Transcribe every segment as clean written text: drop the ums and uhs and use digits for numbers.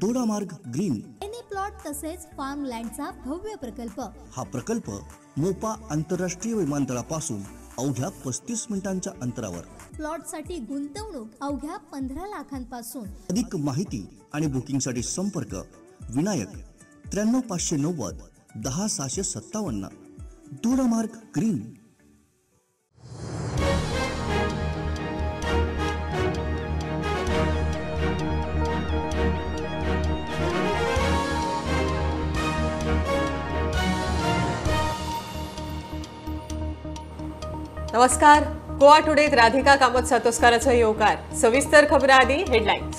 Dodamarg green any plot तसेच form लँडचा भव्य प्रकल्प। हा प्रकल्प मोपा आंतरराष्ट्रीय विमानतळापासून अवघ्या 35 मिनिटांच्या अंतरावर। प्लॉट साठी गुंतवणूक अवघ्या 15 लाखांपासून। अधिक माहिती आणि बुकिंग साठी संपर्क विनायक 93590 10657 दोडामार्ग ग्रीन। नमस्कार, गोवा टुडेत राधिका कामत सातोस्कराचो येवकार। सविस्तर खबरां आदी हेडलायन्स।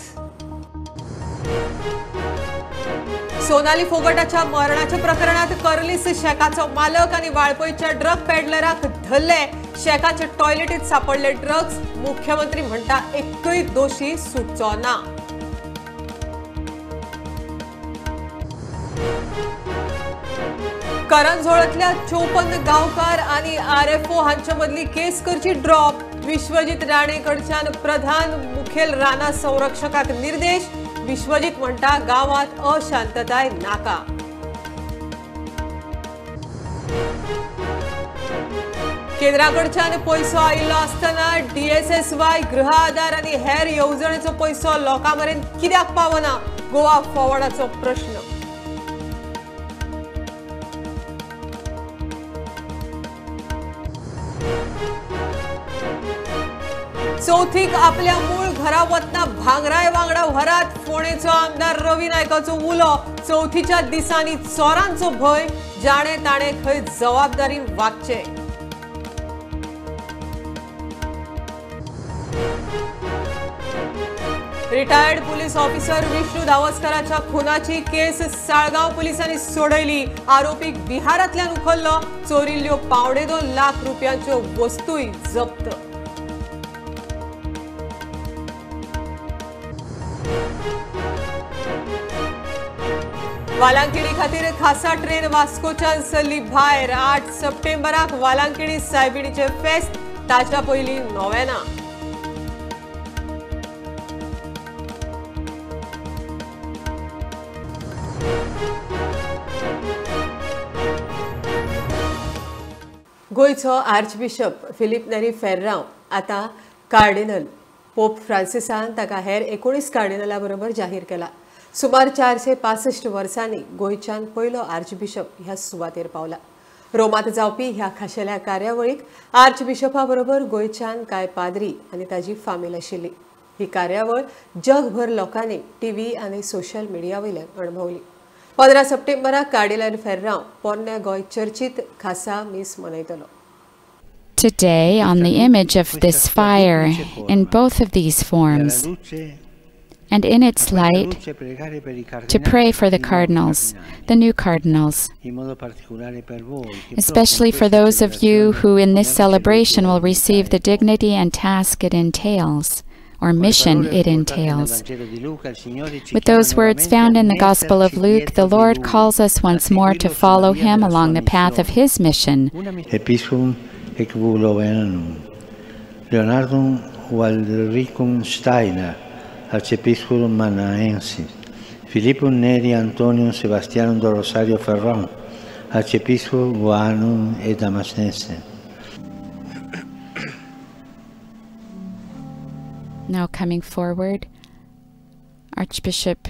सोनाली फोगटाच्या मरणाच्या प्रकरणात कर्लिस शेकाचो मालक आणि वाळपयच्या ड्रग पेडलराक धरले। शेकाच्या टॉयलेटीत सापडले ड्रग्स। मुख्यमंत्री म्हणटा एकय दोशी सुटचो ना। करंजोळातल्या 54 गांवकार आणि आरएफओ हांच्या मदली केस करची ड्रॉप। विश्वजीत राणेकडच्यान प्रधान मुखेल राना संरक्षकाक निर्देश। विश्वजीत म्हणटा गावात अशांतताय नाका। केंद्राकडच्यान पैसो आयिल्लो आसतना डीएसएसवाय गृह आधार आणि हेर येवजणेचो पैसो लोकांमेरेन कित्याक पावना? गोवा फॉवर्डाचो प्रश्न। चौथीक आपल्या मूळ घरा वतना भांगराय वांगडा व्हरात। फोणेचो आमदार रवी नायकाचो उलो। चौथीच्या दिसांनी चोरांचो भय। जाणे ताणे खंय जबाबदारी वागचे। रिटायर्ड पुलीस ऑफिसर विष्णू धावस्कराच्या खुनाची केस साळगांव पुलिसांनी सोडयली। आरोपीक बिहारांतल्यान उखल्लो। चोरिल्ल्यो 2.5 लाख रुपयांच्यो वस्तूय जप्त। वालांकिणी खातीर खासा ट्रेन वास्कोच्यान चल्ली भायर। 8 सप्टेंबराक वालांकिणी सायबिणीचे फेस्त। ताच्या पयली नोवेना। गोयचो आर्चबिशप फिलिप नेरी फेर्रांव आता कार्डिनल। पोप फ्रांसिसान ताका हेर 19 कार्डिनला बरोबर जाहीर केला। सुमार 465 वर्सांनी गोयच्यान पयलो आर्चबिशप ह्या सुवातेर पावला। रोमात जावपी ह्या खाशेल्या कार्यावळीक आर्चबिशपा बरोबर गोयच्यान कांय पाद्री आनी ताजी फामील आशिल्ली। ही कार्यावळ जगभर लोकांनी टीव्ही आनी सोशल मिडिया वयल्यान अणभवली। 15 सप्टेंबराक कार्डिनल फेर्रांव पोरण्या गोंय चर्चीत खासा मीस मनयतलो। Today, on the image of this fire, in both of these forms, and in its light, to pray for the cardinals, the new cardinals, especially for those of you who in this celebration will receive the dignity and task it entails, or mission it entails. With those words found in the Gospel of Luke, the Lord calls us once more to follow him along the path of his mission. Leonardo Waldricum Steiner, Arciepiscopum Manaensis, Philippum Neri Antonium Sebastianum do Rosario Ferrão, Arciepiscopum Guanum et Damascense. Now coming forward, Archbishop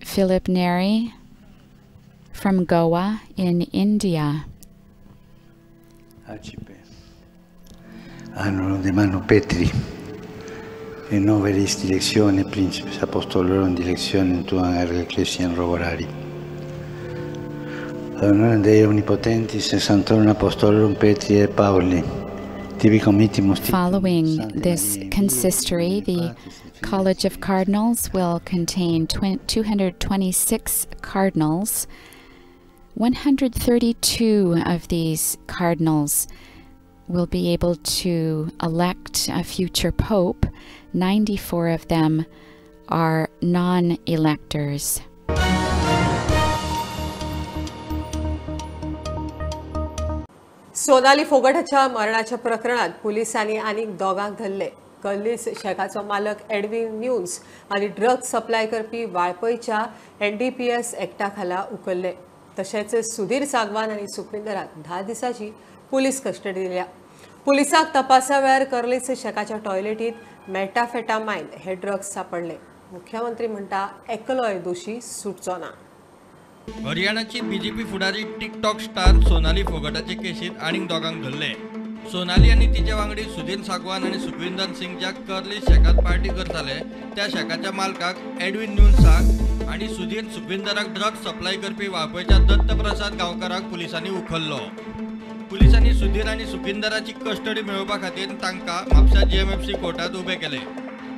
Philip Neri from Goa in India. Arcipe. Anno de mano Petri. E novelis directione principes apostolorum directionem tuam erga ecclesiam roborari. Ad honorem Dei omnipotentis et sanctorum apostolorum Petri et Pauli. Tibi committimus. Following this consistory, the College of Cardinals will contain 226 cardinals. 132 of these cardinals will be able to elect a future pope. 94 of them are non-electors. Sonali फोगटाच्या मरणाच्या प्रकरणात पोलिसांनी आनीक दोगांक धरले। कल्लीस शेकाचो मालक Edwin news आनी drugs supply करपी वाळपयच्या NDPS एक्टा खाला उकल्ले. तशेंच सुधीर सागवान आनी सुखविंदराक 10 दिसांची पुलीस कस्टडी दिल्या. पुलिसाक तपासा वेळार कर्लीस शेकाच्या टॉयलेटीत मेटाफेटामाइन हे ड्रग्स सापडले. मुख्यमंत्री म्हणटा एकलोय दोशी सुटचो ना. हरियाणाची बीजेपी फुडारी टिकटॉक स्टार सोनाली फोगटाचे केशीत आनीक दोगांक धरले. सोनाली आनी तिचे वांगडी सुधीर सागवान आनी सुखविंदर सिंग ज्या कर्ली शेकात पार्टी करताले त्या शेकाच्या मालकाक एडविन न्यून्साक आनी सुखविंदराक ड्रग्स सप्लाय करपी वाळपयच्या दत्तप्रसाद गांवकाराक पुलिसांनी उखल्लो. पुलिसांनी सुधीर आनी सुखविंदराची कस्टडी मेळोवपा खातीर तांकां म्हापसा GMFC कोर्टात उबे केले.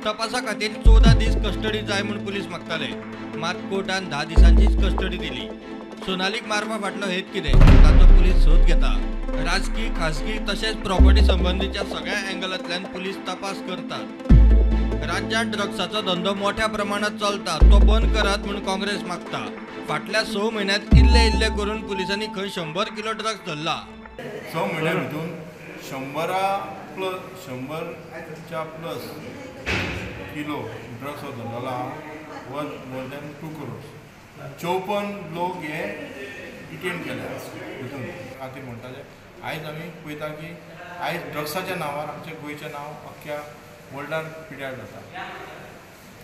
तपासा खातीर 14 दीस कस्टडी जाय म्हूण पुलीस मागताले, मात कोर्टान 10 दिसांचीच कस्टडी दिली. सोनालीक मारपा फाटलो हेत कितें ताचो पुलीस सोद घेता. राजकीय, खासगी तशेंच प्रॉपर्टी संबंधीच्या सगळ्या अँगलांतल्यान पुलीस तपास करतात. राज्यांत ड्रग्साचो धंदो मोठ्या प्रमाणात चलता, तो बंद करात म्हूण काँग्रेस मागता. फाटल्या 6 म्हयन्यांत इल्ले करून पुलिसांनी खंय 100 किलो ड्रग्स धरला. 6 म्हयन्या भितून 100च्या प्लस किलो ड्रग्स हो धरलेला वर्थ मोर दॅन 2 crores. 54 लोक हे डिटेन केल्या हितून. खातीर म्हणटाले आयज आमी पळयता की आयज ड्रग्साच्या नांवार आमचें गोंयचें नांव अख्ख्या वर्ल्डान पिड्यार जाता.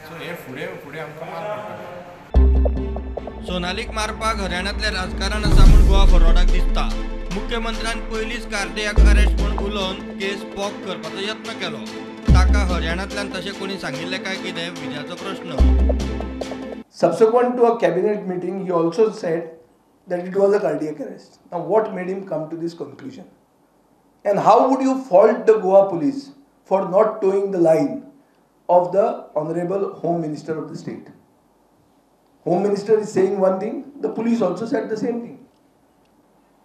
सो हे फुडें आमकां मार पडटले. सोनालीक मारपाक हरियाणांतलें राजकारण आसा म्हूण गोवा फॉरवर्डाक दिसता. मुख्यमंत्र्यान पयलींच कार्डियाक अरेस्ट म्हूण उलोवन केस पॉक करपाचो यत्न केलो. ताका हरियाणांतल्यान तशें कोणी सांगिल्लें काय कितें विजयाचो प्रश्न. Subsequent to a cabinet meeting, he also said that it was a cardiac arrest. Now, what made him come to this conclusion? And how would you fault the Goa police for not towing the line of the Honorable Home Minister of the state? Home Minister is saying one thing, the police also said the same thing.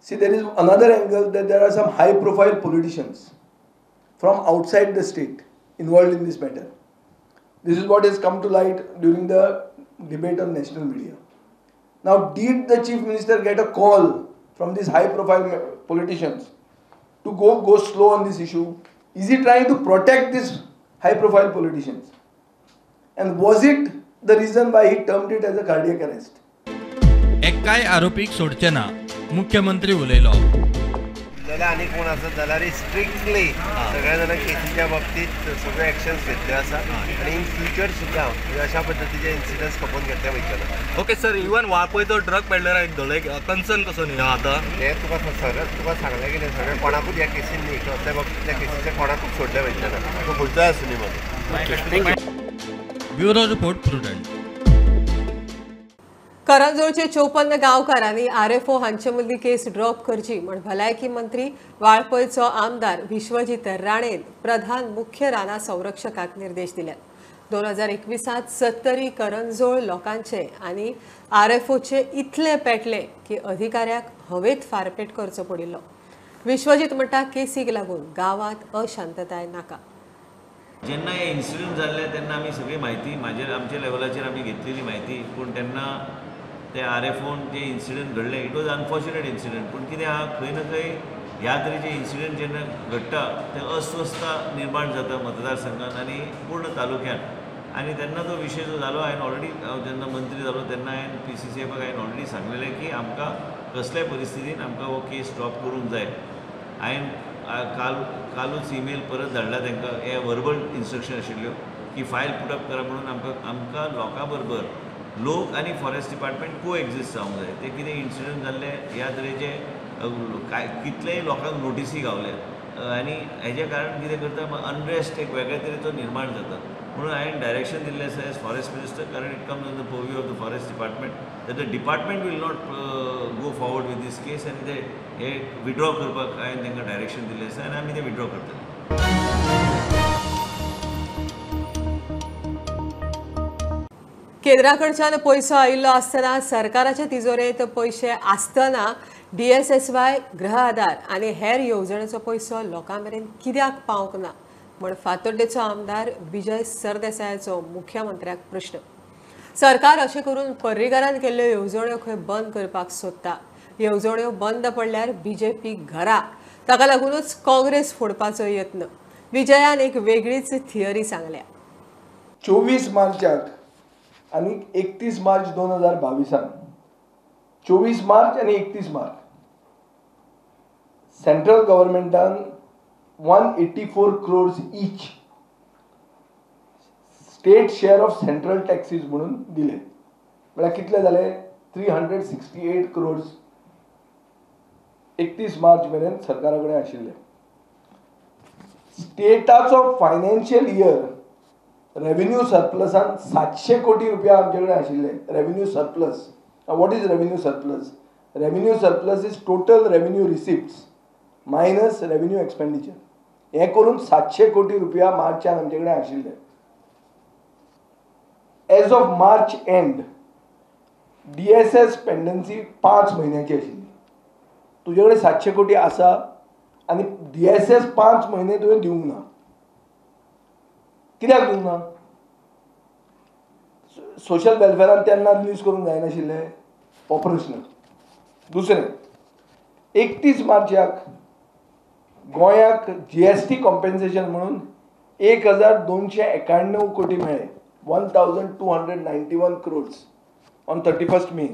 See, there is another angle that there are some high-profile politicians from outside the state involved in this matter. This is what has come to light during the debate on national media. Now, did the Chief Minister get a call from these high-profile politicians to go slow on this issue? Is he trying to protect these high-profile politicians? And was it the reason why he termed it as a cardiac arrest? एक्काय आरोपीक सोडचे ना, मुख्यमंत्री उलयलो. जाल्यार आनी कोण आसत जाल्यार strictly सगळ्या जाणां केसीच्या बाबतीत सगळे एक्शन्स घेतले आसा आनी इन फ्युचर सुद्दां अशा पद्दतीचे इन्सिडंट्स खपोवन घेतले वयचे. ओके सर, इवन वाळपयचो ड्रग पेडलर धरले कन्सर्न कसो न्ही आतां हे तुका सांगलें कितें सगळें कोणाकूच ह्या केसीन न्ही असल्या बाबतींतल्या केसीचे कोणाकूच सोडले वयचे ना. तो फुडचो आसूं न्ही म्हाका. Bureau report Prudent. करंजोळचे 54 गांवकारांनी RFO हांचे मदली केस ड्रॉप करची म्हण भलायकी मंत्री वाळपयचो आमदार विश्वजीत राणेन प्रधान मुख्य राना संरक्षकाक निर्देश दिल्यात. 2021 70 करंजोळ लोकांचे आनी RFOचे इतले पेटले की अधिकाऱ्याक हवेत फारपेट करचो पडिल्लो. विश्वजीत म्हणटा केसीक लागून गांवांत अशांतताय नाका. जेन्ना हे इन्सिडंट जाल्ले तेन्ना आमी सगळी म्हायती आमच्या लेवलाचेर आमी घेतलेली म्हायती, पूण तेन्ना ते RFOन जे इन्सिडंट घडले इट वॉज अनफॉर्च्युनेट इन्सिडंट. पूण कितें आहा खंय ना खंय ह्या तरेचे इन्सिडंट जेन्ना घडटा ते अस्वस्थता निर्माण जाता मतदारसंघात आनी पूर्ण तालुक्यात. आनी तेन्ना तो विशय जो जालो हांवें ऑलरेडी जेन्ना मंत्री जालो तेन्ना हांवें PCCFाक हांवें ऑलरेडी सांगलेलें की आमकां कसल्याय परिस्थितीन आमकां हो केस स्टॉप करूंक जाय. हांवें कालूच ईमेल परत धाडला तांकां हे वर्बल इन्स्ट्रक्शन आशिल्ल्यो की फायल पुटअप करा म्हणून आमकां लोकां बरोबर लोक आनी फॉरेस्ट डिपार्टमेंट को एक्झिस्ट जावंक जाय. ते कितें इन्सिडंट जाल्ले ह्या तरेचे कितलेय लोकांक नोटिसी गावल्या आनी हेजे कारण कितें करता अनरेस्ट एक वेगळे तरेचो निर्माण जाता. म्हणून हांवें डायरेक्शन दिल्लें आसा एज फॉरेस्ट मिनिस्टर, कारण it comes on the purview of the forest department that the department will not go forward with this case आनी ते हे विड्रॉ करपाक हांवें तांकां डायरेक्शन दिल्लें आसा आनी आमी ते विड्रॉ करतले. केंद्राकडच्यान पयसो आयिल्लो आसतना सरकाराच्या तिजोरेंत पयशे आसतना DSSY, गृह आधार आनी हेर येवजणेचो पयसो लोकां मेरेन कित्याक पावंक ना म्हण फातोड्डेचो आमदार विजय सरदेसायाचो मुख्यमंत्र्याक प्रश्न. सरकार अशें करून पर्रीकारान केल्ल्यो येवजण्यो खंय बंद करपाक सोदता. येवजण्यो बंद पडल्यार BJP घरा. ताका लागूनच काँग्रेस फोडपाचो यत्न. विजयान एक वेगळीच थियरी सांगल्या. 24 मार्चाक आणि 31 मार्च 2022 24 मार्च आणि 31 मार्च सेंट्रल गव्हर्नमेंटान 184 crores each state share of central taxes म्हणून दिले. म्हळ्यार कितले जाले 368 crores 31 मार्च मेरेन सरकारा कडेन आशिल्ले. स्टेटाचो फायनान्शियल इयर रेव्हेन्यू सरप्लसान 700 कोटी रुपया आमचे कडेन आशिल्ले. Revenue surplus. What is revenue surplus? Revenue surplus is total revenue receipts minus revenue expenditure. हे करून 700 कोटी रुपया मार्चान आमचे कडेन आशिल्ले. As of March end DSS pendency 5 महिन्याची आशिल्ली. तुजे कडेन 700 कोटी आसा आणि DSS 5 महिने तुवें दिवंक ना. कित्याक दिवंक ना? सोशल वेलफेअरान तेन्ना रिलीज करूंक जायनाशिल्लें. ऑपरेशनल. दुसरें 31 मार्चाक गोंयाक GST कॉम्पेन्सेशन म्हणून 1291 कोटी मेळ्ळे. 1291 crores on 31st May.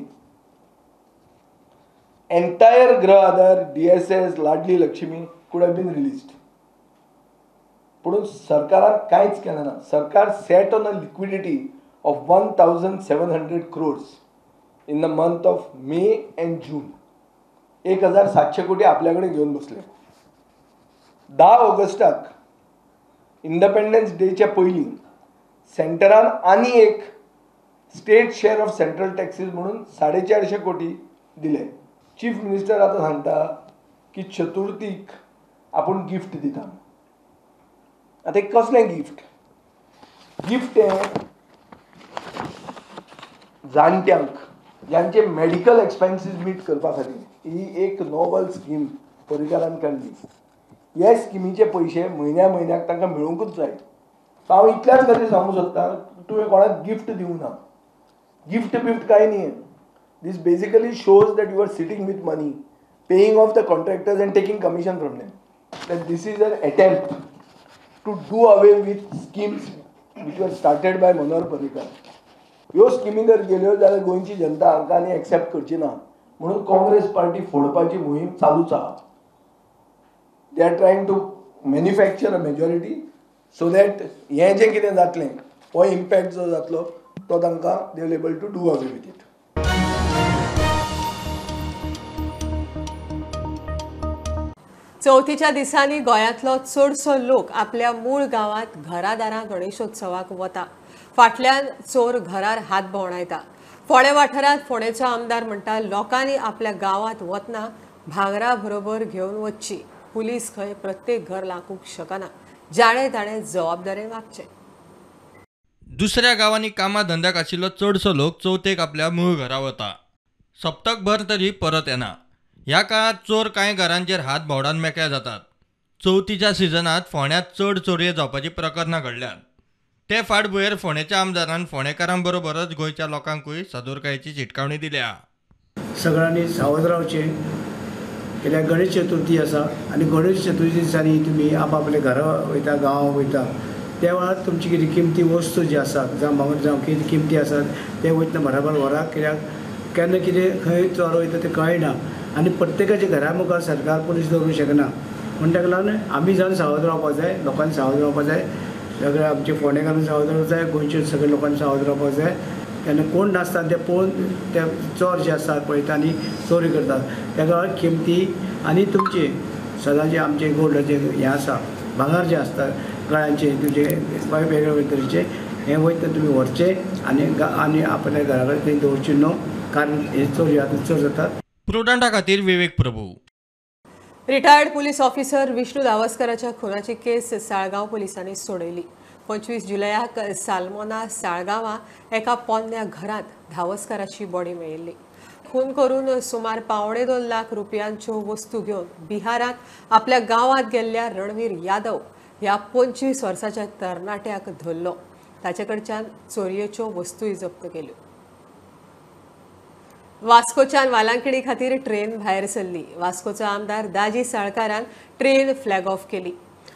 Entire Grah Aadhar, DSS, Ladli Lakshmi could have been released. पण सरकारान कांयच केलें ना. सरकार set on a liquidity of 1700 crores in the month of May and June. 1700 कोटी आपल्याकडे घेऊन बसले. 10 ऑगस्टाक इंडिपेंडन्स डेच्या पयलीं सेंटरान आनी एक state share of central taxes म्हणून 450 कोटी दिले. चीफ मिनिस्टर आता सांगता की चतुर्थीक आपण गिफ्ट दिता. आता कसलें गिफ्ट? गिफ्ट हे जाणट्यांक ज्यांचे मेडिकल एक्सपेन्सीस मीट करपा खातीर ही एक नोबल स्कीम पर्रीकारान काडली. ह्या स्किमीचे पयशे म्हयन्याक तांकां मेळूंकूच जाय. हांव इतल्याच खातीर सांगूं सोदतां तुवें कोणाक गिफ्ट दिवंक ना. गिफ्ट बिफ्ट कांय न्ही. This basically shows that you are sitting with money, paying off the contractors and taking commission from them. That this is an attempt to do away with schemes which were started by Manohar Parrikar. ह्यो स्किमी जर गेल्यो जाल्यार गोंयची जनता हांकां आनी accept करची ना म्हणून काँग्रेस पार्टी फोडपाची मोहीम चालूच आहा. They are trying to manufacture a majority so that हें जें कितें जातलें हो इम्पॅक्ट जो जातलो तो तांकां they will able to do away with it. चवथीच्या दिसांनी गोंयांतलो चडसो लोक आपल्या मूळ गांवांत घरादारां गणेशोत्सवाक वता. फाटल्यान चोर घरार हात भोंवडायता. फोंडे वाठारांत फोंडेचो आमदार म्हणटा लोकांनी आपल्या गांवांत वतना भांगरा बरोबर घेवन वचची. पुलीस खंय प्रत्येक घर लागूंक शकना. जाणे ताणें जबाबदारेन वागचें. दुसऱ्या गांवांनी कामां धंद्याक आशिल्लो चडसो लोक चवथेक आपल्या मूळ घरा वता. सप्तकभर तरी परत येना. ह्या काळात चोर कांय घरांचेर हात भोंवडावन मेकळ्या जातात. चवथीच्या सिजनात फोंड्यांत चड चोरये जावपाची प्रकरणां घडल्यात. ते फाटभुंयेर फोंडेच्या आमदारान फोंडेकारां बरोबरच गोंयच्या लोकांकूय सदोरकायेची शिटकावणी दिल्या. सगळ्यांनी सावध रावचें. कित्याक गणेश चतुर्थी आसा आनी गणेश चतुर्थी दिसांनी तुमी आपआपल्या घरा वयता, गांवांत वयता, त्या वेळार तुमची कितें किमती वस्तू जे आसात जावं भांगर जावं कितें किमती आसात ते वयतना बराबर व्हरात. कित्याक केन्ना कितें खंय चोर वयता तें कळना आनी प्रत्येकाच्या घरा मुखार सरकार पुलीस दवरूंक शकना. म्हण ताका लागून आमी जावन सावध रावपाक जाय. लोकांनी सावध रावपाक जाय. सगळे आमचे फोंडेकारांनी सावध रावपाक जाय. गोंयच्या सगळ्या लोकांनी सावध रावपाक जाय. तेन्ना कोण नासता ते पळोवन ते चोर जे आसतात पळयता आनी चोरी करतात. त्या वेळार किमती आनी तुमचे सदांचे आमचे गोल्डाचे हें आसा भांगर जे आसता गळ्यांचे तुजे वेगळे तरेचे हें वयता तुमी व्हरचें आनी आपल्या घरा कडेन थंय दवरचें न्हू. कारण हे चोरी आतां चड जातात. प्रुडंटा खातीर विवेक प्रभू. रिटायर्ड पुलीस ऑफिसर विष्णू धावस्कराच्या खुनाची केस साळगांव पुलिसांनी सोडयली. 25 जुलयाक सालमोना साळगांवां एका पोन्न्या घरांत धावस्कराची बॉडी मेळिल्ली. खून करून सुमार 2.25 लाख रुपयांच्यो वस्तू घेवन बिहारांत आपल्या गांवांत गेल्ल्या रणवीर यादव ह्या 25 वर्साच्या तरणाट्याक धरलो. ताचे कडच्यान चोरयेच्यो वस्तूय जप्त केल्यो. वास्कोच्यान वालांकिणी खातीर ट्रेन भायर सरली. वास्कोचो आमदार दाजी साळकारान ट्रेन फ्लॅग ऑफ केली.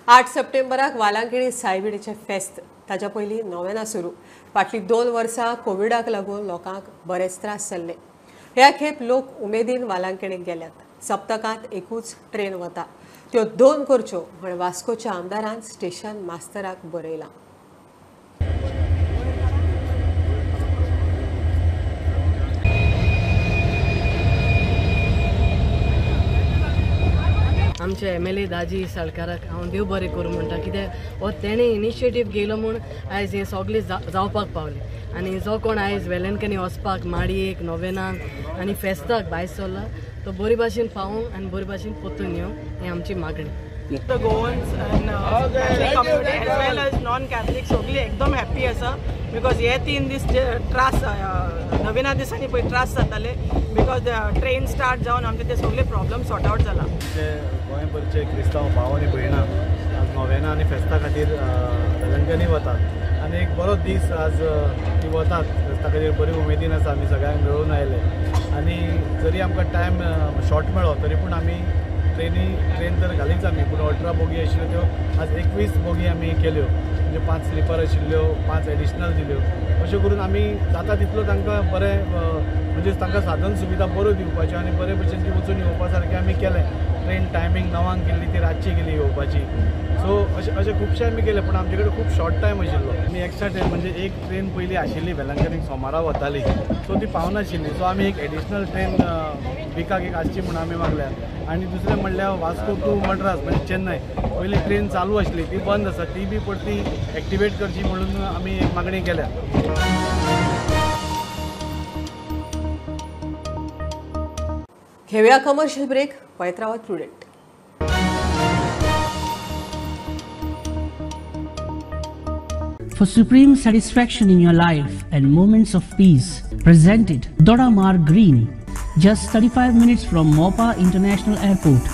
8 सप्टेंबराक वालांकिणी सायबिणीचे फेस्त ताच्या पयलीं नोवेना सुरू. फाटलीं 2 वर्सां कोविडाक लागून लोकांक बरेच त्रास जाल्ले. ह्या खेप लोक उमेदीन वालांकिणीक गेल्यात. सप्तकांत एकूच ट्रेन वता. त्यो 2 करच्यो म्हण वास्कोच्या आमदारान स्टेशन मास्तराक बरयलां. आमचे MLA दाजी साळकाराक हांव देव बरें करूं म्हणटा, कित्याक हो तेणें इनिशिएटीव घेयलो म्हूण आयज हें सगळें जावपाक पावलें. आनी जो कोण आयज वेलंकनी वचपाक माडयेक नोवेनाक आनी फेस्ताक भायर सरला तो बरे भाशेन पावूंक आनी बरे भाशेन परतून येवंक हें आमची मागणी. The Goans and Catholic community as well as non-Catholic सगळी एकदम हॅप्पी आसा बिकॉज हे 3 दीस त्रास नवीना दिसांनी पळय त्रास जाताले बिकॉज ट्रेन स्टार्ट जावन आमचे ते सगळे प्रॉब्लम सॉर्ट आउट जाला. गोंयभरचे क्रिस्तांव भाव आनी भयणां आज नोवेना आनी फेस्ता खातीर वेलंकनी वतात आनी एक बरो दीस आज ती वतात. फेस्ता खातीर बरी उमेदीन आसा. आमी सगळ्यांक मेळून आयले आनी जरी आमकां टायम शॉर्ट मेळ्ळो तरी पूण आमी ट्रेन तर घालीच आमी पूण 18 बोगी आशिल्ल्यो त्यो आज 21 बोगी आमी केल्यो. म्हणजे 5 स्लिपर आशिल्ल्यो 5 एडिशनल दिल्यो. अशें करून आमी जाता तितलो तांकां बरें म्हणजे तांकां साधन सुविधा बऱ्यो दिवपाच्यो आनी बरे भशेन ती वचून येवपा सारकें आमी केलें. ट्रेन टायमींग 9 केल्ली ती रातची केली येवपाची. सो अशें खुबशे आमी केले पूण आमचे कडेन खूब शॉर्ट टायम आशिल्लो. आमी एक्स्ट्रा ट्रेन म्हणजे एक ट्रेन पयलीं आशिल्ली वेलंकनीक सोमारा वताली सो ती पावनाशिल्ली. सो आमी एक एडिशनल ट्रेन विकाक एक आसची म्हणून आमी मागल्या. आनी दुसरें म्हणल्यार वास्को टू मद्रास म्हणजे चेन्नय पयली ट्रेन चालू आशिल्ली ती बंद आसा ती बी परती एक्टिवेट करची म्हणून आमी एक मागणी केल्या. घेवया कमर्शियल ब्रेक. पळयत रावात Prudent. For supreme satisfaction in your life and moments of peace, presented Dodamar Green, just 35 minutes from Mopa International Airport.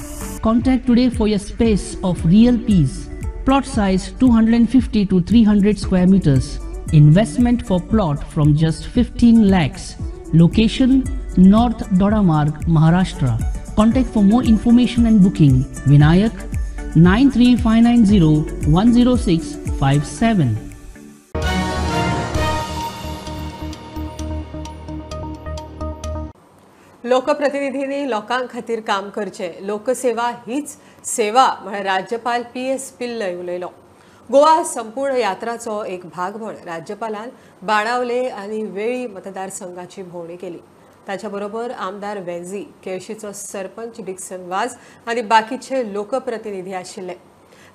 Contact today for your space of real peace. Plot size 250 to 300 square meters. Investment for plot from just 15 lakhs. Location North Dodamarg, Maharashtra. Contact for more information and booking. Vinayak 93590 10657. लोकप्रतिनिधींनी लोकां खातीर काम करचे. लोकसेवा हीच सेवा म्हण राज्यपाल PS पिल्लय उलयलो. गोवा संपूर्ण यात्राचो एक भाग म्हण राज्यपालान बाणावले आनी वेळी मतदारसंघाची भोंवडी केली. ताच्या बरोबर आमदार वेंझी, केळशीचो सरपंच डिक्सन वाज आनी बाकीचे लोकप्रतिनिधी आशिल्ले.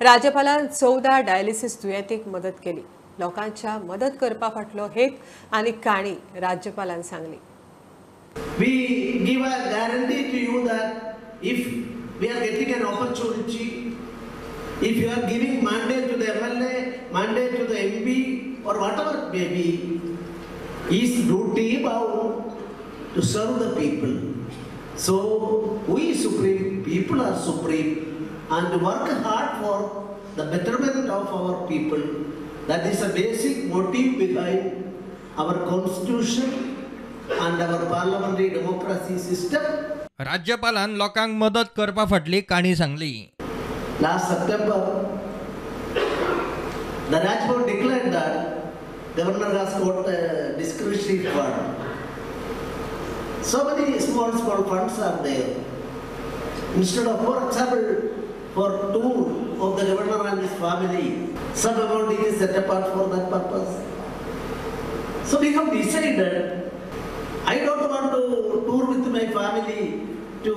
राज्यपालान 14 डायलिसीस दुयेंतींक मदत केली. लोकांच्या मदत करपा फाटलो हेत आनी काणी राज्यपालान Sangli. We give a guarantee to you that if we are getting an opportunity, if you are giving mandate to the MLA, mandate to the MP or whatever it may be, is duty bound to serve the people. So we supreme, people are supreme and work hard for the betterment of our people. That is a basic motive behind our constitution and our parliamentary democracy system. राज्यपालान लोकांक मदत करपा फाटली काणी Sangli. Last September, the Rajbhavan declared that Governor has got a discretionary fund. So many small funds are there. Instead of, for example, for tour of the governor and his family, some amount is set apart for that purpose. So we have decided I don't want to tour with my family to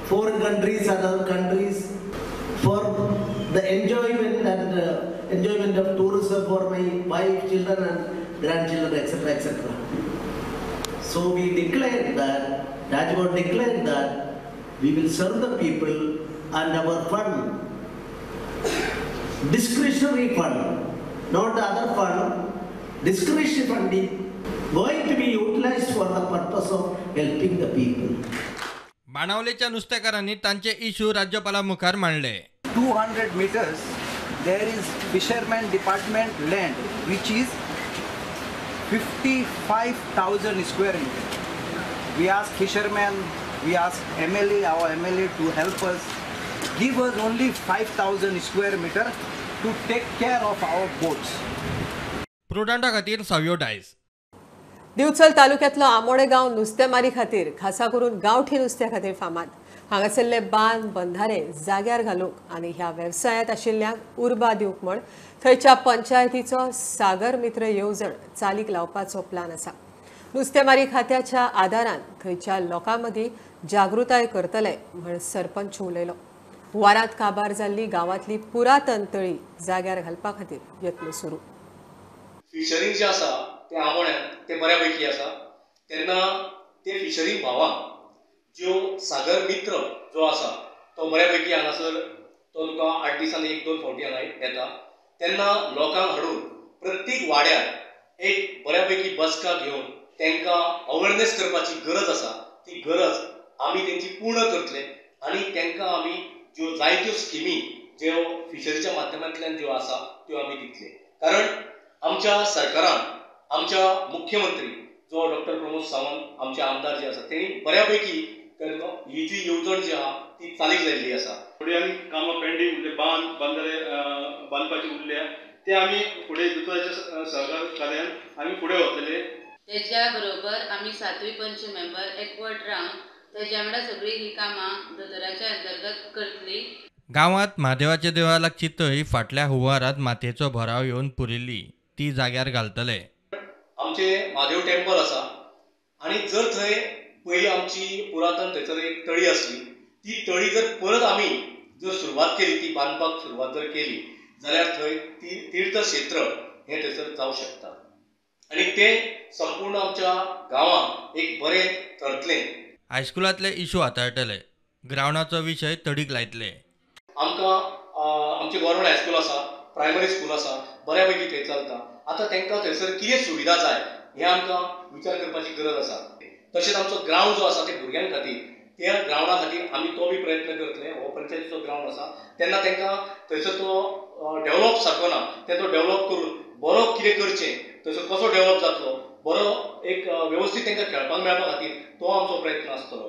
foreign countries and other countries for the enjoyment and enjoyment of tourism for my wife, children and grandchildren, etc., etc. So we declared that, Rajbhavan declared that we will serve the people and our fund, discretionary fund, not the other fund, discretionary funding, going to be utilized for the purpose of helping the people. बाणावलेच्या नुस्तेकारांनी तांचे issue राज्यपाला मुखार मांडले. 200 meters there is fisherman department land which is 55,000 square meters. We ask fishermen, we ask MLA, our MLA to help us give us only 5,000 square meter to take care of our boats. प्रुडंटा खातीर 6व्यो डायस. दिवचल तालुक्यातलो आमोडे गांव नुस्तेमारी खातीर खासा करून गांवठी नुस्त्या खातीर फामाद. हांगासरले बांद बंधारे जाग्यार घालूंक आनी ह्या वेवसायांत आशिल्ल्यांक उर्बा दिवंक म्हण थंयच्या पंचायतीचो सागर मित्र येवजण चालीक लावपाचो प्लान आसा. नुस्तेमारी खात्याच्या आदारान थंयच्या लोकां मदीं जागृताय करतले म्हण सरपंच उलयलो. हुवारांत काबार जाल्ली गांवांतली पुरातन तळी जाग्यार घालपा खातीर यत्न सुरू. फिशरींग जे आसा ते आमोण्यात ते बऱ्यापैकी आसा. तेन्ना ते फिशरींग भावांक ज्यो सागर मित्र जो आसा तो बऱ्यापैकी हांगासर तो तुका 8 दिसांनी 1-2 फावटी हांगा येता. तेन्ना लोकांक हाडून प्रत्येक वाड्यार एक बऱ्यापैकी बसका घेवन तांकां अवेरनेस करपाची गरज आसा. ती गरज आमी तेंची पूर्ण करतले आनी तांकां आमी ज्यो जायत्यो स्किमी ज्यो फिशरीच्या माध्यमांतल्यान ज्यो आसा त्यो आमी दितले. कारण आमच्या सरकारान आमच्या मुख्यमंत्री जो डॉक्टर प्रमोद सावंत आमचे आमदार जे आसा तेणी बऱ्यापैकी ही जी येवजण जी आहा ती चालीक लायिल्ली आसा. थोडी आनी कामां पेंडींग उरले बांदरे बांदपाची उरल्या ते आमी फुडें दुतोराच्या सहकार कार्यान आमी फुडें वतले. तेज्या बरोबर आमी 7वी पंच मेंबर एकवट रावन तेज्या वांगडा सगळीं ही कामां दोतोराच्या अंतर्गत करतली. गांवांत महादेवाच्या देवळा लागची तळी फाटल्या हुंवारांत मातयेचो भराव येवन पुरिल्ली ती जाग्यार घालतले. आमचे महादेव टेम्पल आसा आनी जर थंय पयलीं आमची पुरातन थंयसर एक तळी आसली ती तळी जर परत आमी जर सुरवात केली ती बांदपाक सुरवात जर केली जाल्यार थंय ती तीर्थ क्षेत्र हें थंयसर जावं शकता आनी तें संपूर्ण आमच्या गांवांक एक बरें थरतलें. हायस्कुलांतले इशू हाताळटले. ग्रावंडाचो विशय तडीक लायतले. आमकां आमचे गव्हर्मेंट हायस्कूल आसा प्रायमरी स्कूल आसा बऱ्यापैकी थंय चलता. आतां तांकां थंयसर कितें सुविधा जाय हें आमकां विचार करपाची गरज आसा. तशेंच आमचो ग्रावंड जो आसा ते भुरग्यां खातीर त्या ग्रावंडा खातीर आमी तो बी प्रयत्न करतले. हो पंचायतीचो ग्रावंड आसा तेन्ना तांकां थंयसर तो डेवलप सारको ना तें तो डेवलप करून बरो कितें करचें थंयसर कसो डेवलप जातलो बरो एक वेवस्थीत तांकां खेळपाक मेळपा खातीर तो आमचो प्रयत्न आसतलो.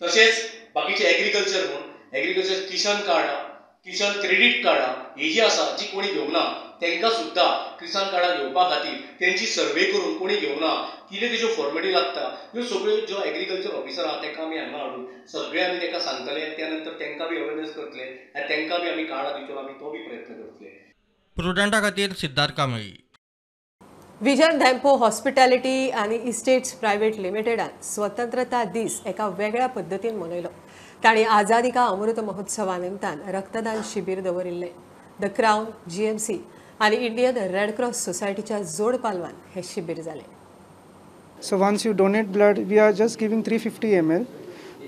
तशेंच बाकीचे एग्रीकल्चर म्हूण एग्रीकल्चर किसान कार्डां किसान क्रेडीट कार्डां ही जी आसा जी कोणी घेवंक ना तांकां सुद्दां किसान कार्डां घेवपा खातीर तेंची सर्वे करून कोणी घेवंक ना कितें तेज्यो फॉर्मेलिटी लागता ह्यो सगळ्यो ज्यो एग्रीकल्चर ऑफिसर आहा तांकां आमी हांगा हाडून सगळे आमी तांकां सांगतले. त्या नंतर तांकां बी अवेरनेस करतले आनी तांकां बी आमी कार्डां दिवचो आमी तो बी प्रयत्न करतले. प्रुडंटा खातीर सिद्धार्थ कांबळी. विजन धॅम्पो हॉस्पिटॅलिटी आनी इस्टेट्स प्रायवेट लिमिटेडान स्वतंत्रता दीस एका वेगळ्या पद्दतीन मनयलो. तांणी आझादी का अमृत महोत्सवा निमतान रक्तदान शिबीर दवरिल्लें. द क्राउन GMC आनी इंडियन रेड क्रॉस सोसायटीच्या जोड पालवान हे शिबीर जालें. So once you donate blood, we are just giving 350 ml.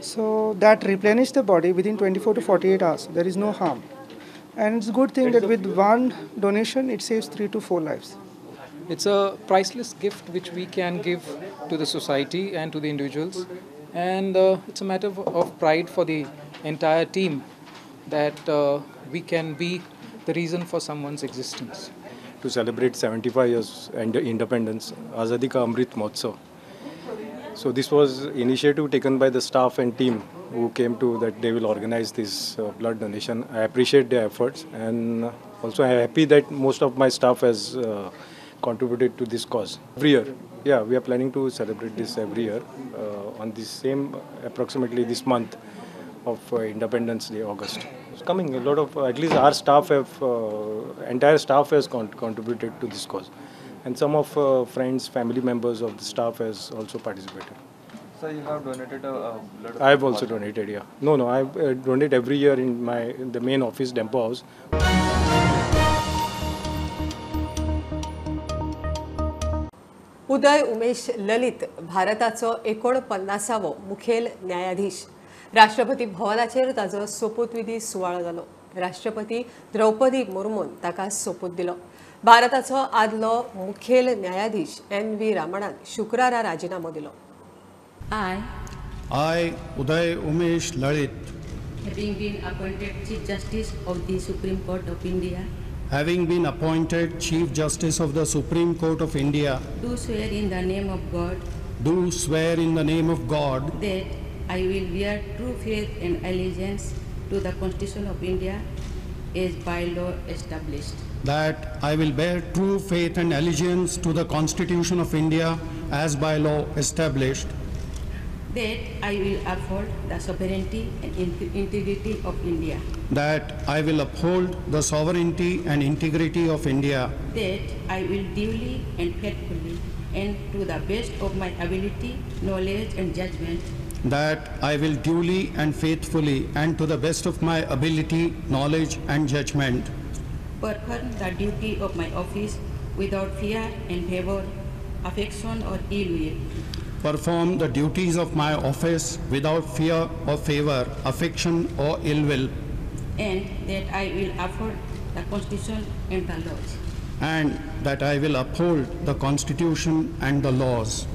So that replenishes the body within 24 to 48 hours. There is no harm. And it's a good thing that with one donation, it saves 3 to 4 lives. It's a priceless gift which we can give to the society and to the individuals. And it's a matter of pride for the entire team that we can be the reason for someone's existence. To celebrate 75 years and independence, Azadi Ka Amrit Mahotsav. So this was initiative taken by the staff and team who came to that they will organize this blood donation. I appreciate their efforts and also I am happy that most of my staff has contributed to this cause. Every year, yeah, we are planning to celebrate this every year on this same approximately this month of Independence Day, August. It's coming a lot of at least our staff have entire staff has contributed to this cause, and some of friends, family members of the staff has also participated. So you have donated blood? I have also donated. Yeah, no, I donate every year in the main office, Dempo House. Uday Umesh Lalit भारताचो 49वो मुखेल न्यायाधीश. राष्ट्रपती भवनाचेर ताचो सोपूत विधी सुवाळो जालो. राष्ट्रपती द्रौपदी मुर्मून ताका सोपूत दिलो. भारताचो आदलो मुखेल न्यायाधीश NV रामणान शुक्रारा राजिनामो दिलो. I, Uday Umesh Lalit, having been appointed Chief Justice of the Supreme Court of India, having been appointed Chief Justice of the Supreme Court of India, do swear in the name of God, do swear in the name of God that I will bear true faith and allegiance to the Constitution of India as by law established. that I will bear true faith and allegiance to the Constitution of India as by law established, That I will uphold the sovereignty and integrity of India. that I will uphold the sovereignty and integrity of India, That I will duly and faithfully and to the best of my ability, knowledge and judgment that I will duly and faithfully and to the best of my ability, knowledge and judgment perform the duty of my office without fear and favor, affection or ill will. perform the duties of my office without fear or favor, affection or ill will, And that I will uphold the Constitution and the laws. and that I will uphold the Constitution and the laws.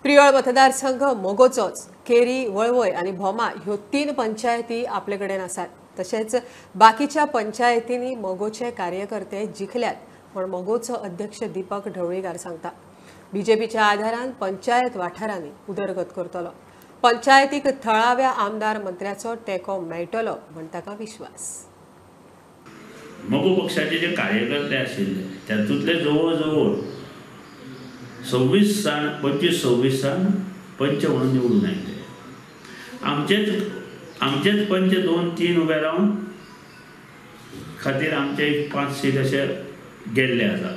Priol मतदारसंघ मोगोचोच carry Volvoi आणि भोमा ह्यो 3 पंचायती आपले कडेन आसात. तशेंच बाकीच्या पंचायतींनी मोगोचे कार्यकर्ते जिखल्यात म्हण मोगोचो अध्यक्ष दीपक ढवळीकार सांगता. बीजेपीच्या आधारान पंचायत वाठारांनी उदरगत करतलो. पंचायतीक थळाव्या आमदार मंत्र्याचो तेको मेळटलो म्हण ताका विश्वास. मोगो पक्षाचे जे कार्यकर्ते आशिल्ले तातूंतले जवळ जवळ 25-26 पंच म्हणून निवडून आयले. आमचेच पंच 2-3 उबे रावन खातीर आमचे 5 सीट अशे गेल्ले आसा.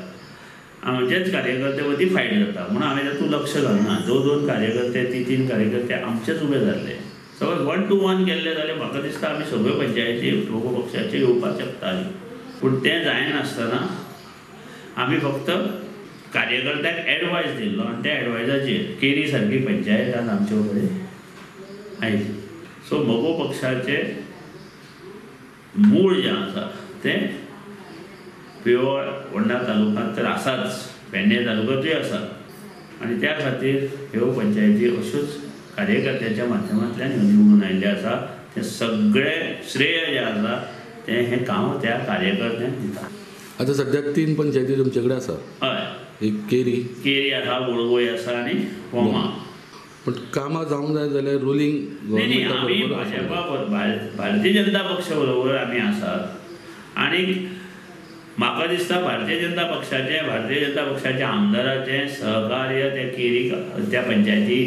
आमचेच कार्यकर्ते वती फायट जाता म्हणून हांवें तातूंत लक्ष घालना. 2 कार्यकर्ते 3 कार्यकर्ते आमचेच उबे जाल्ले. सगळे 1 to 1 गेल्ले जाल्यार म्हाका दिसता आमी सगळे पंचायती मोगो पक्षाचे येवपाक शकताली. पूण तें जायनासतना आमी फक्त कार्यकर्त्याक एडवायस दिल्लो आनी त्या एडवायजाचेर केरी सारकी पंचायत आज आमचे कडेन आयली. सो मोगो पक्षाचे मूळ जें आसा तें प्युअर फोंडा तालुक्यांत तर आसाच, पेडणे तालुक्यांतूय आसात आनी त्या खातीर ह्यो पंचायती अश्योच कार्यकर्त्याच्या माध्यमांतल्यान ह्यो निवडून आयिल्ले आसा. तें सगळें श्रेय जें आसा तें हें काम त्या कार्यकर्त्यांक दिता. आतां सद्याक 3 पंचायती तुमचे कडेन आसा. हय, एक केरी आसा, वळवय आसा आनी फोमा. पण कामां जावंक जाय जाल्यार रुलींग आमी भाजपा भारतीय जनता पक्ष बरोबर आमी आसात आनी म्हाका दिसता भारतीय जनता पक्षाच्या आमदाराचें सहकार्य त्या केरी त्या पंचायती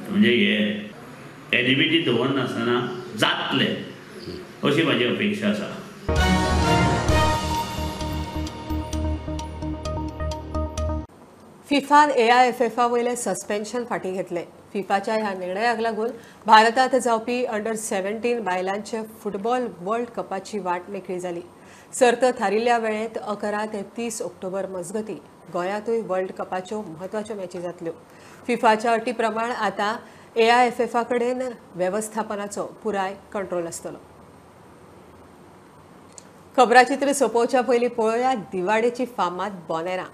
म्हणजे हे एनिमिटी दवरनासतना जातलें अशी म्हाजी अपेक्षा आसा. फिफान AIFF वयले सस्पेन्शन फाटीं घेतले. फिफाच्या ह्या निर्णयाक लागून भारतांत जावपी अंडर-17 बायलांचे फुटबॉल वर्ल्ड कपाची वाट मेकळी जाली. सर्त थारिल्ल्या वेळेंत 11 ते 30 ऑक्टोबर मजगतीं गोंयांतूय वर्ल्ड कपाच्यो म्हत्वाच्यो मॅची जातल्यो. फिफाच्या अटी प्रमाण आतां AIFF कडेन वेवस्थापनाचो पुराय कंट्रोल आसतलो. खबराचित्र सोंपोवच्या पयलीं पळोवया दिवाडेची फामाद बोनेरां.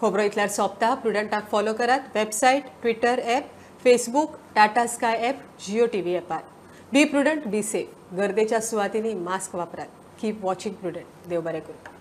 खबरो इतल्यार सोंपता. प्रुडंटाक फॉलो करात. Website, Twitter app, Facebook, Tata Sky app, Jio TV ॲपार. Be Prudent, be safe. गर्देच्या सुवातींनी मास्क वापरात. Keep watching prudent. देव बरें करूं.